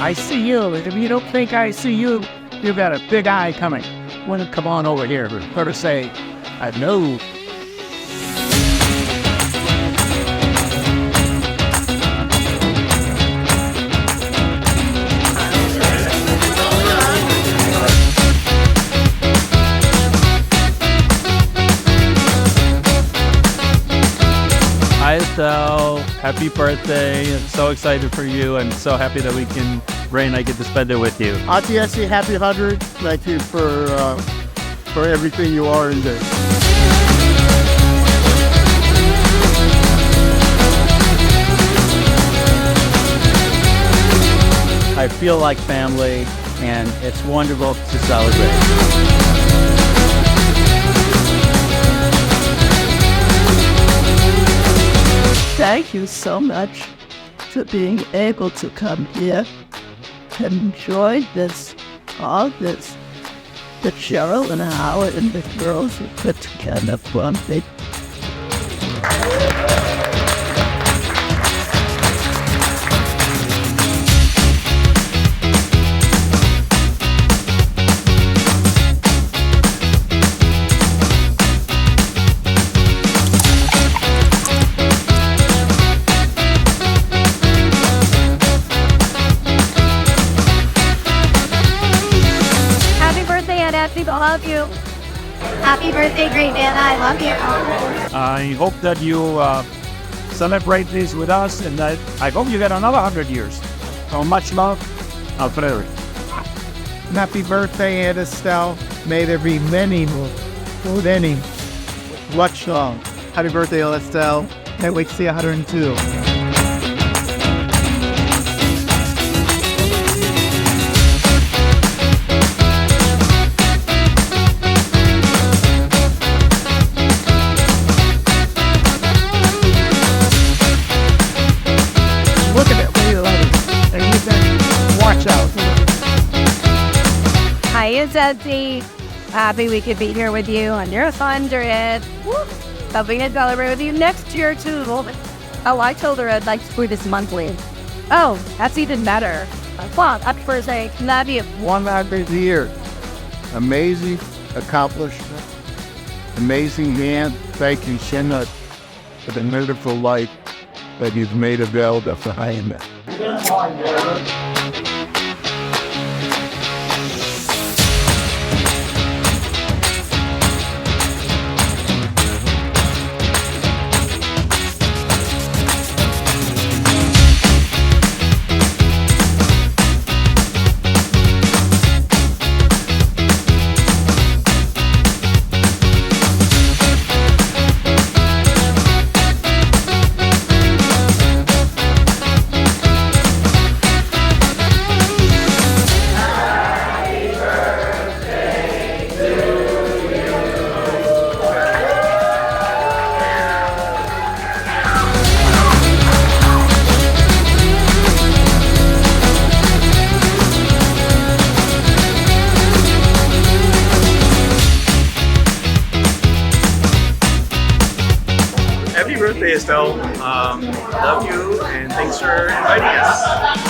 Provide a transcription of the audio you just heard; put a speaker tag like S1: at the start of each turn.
S1: I see you. If you don't think I see you, you've got a big eye coming. Want to come on over here and sort of say, I know.
S2: Hi Estelle, happy birthday. I'm so excited for you and so happy that Ray and I get to spend it with you.
S3: Auntie Essie, happy 100. Thank you for everything you are in this.
S2: I feel like family and it's wonderful to celebrate.
S4: Thank you so much for being able to come here and enjoy all this that Cheryl and Howard and the girls have put together for me.
S5: I love you. Happy birthday, great man. I love you.
S1: I hope that you celebrate this with us, and that I hope you get another 100 years. So much love, Alfredo.
S3: Happy birthday, Aunt Estelle. May there be many more. Many. Much long. Happy birthday, Aunt Estelle. Can't wait to see 102. Look at it, we love it. And you can watch out.
S5: Hi, Ezzy. Happy we could be here with you on your 100th. Hoping to celebrate with you next year, too. Oh, I told her I'd like to do this monthly. Oh, that's even better. Well, happy birthday. Love you.
S3: 100 years. Amazing accomplishment. Amazing man. Thank you so much for the wonderful life that you've made available for him.
S2: Happy birthday, Estelle. Love you and thanks for inviting us.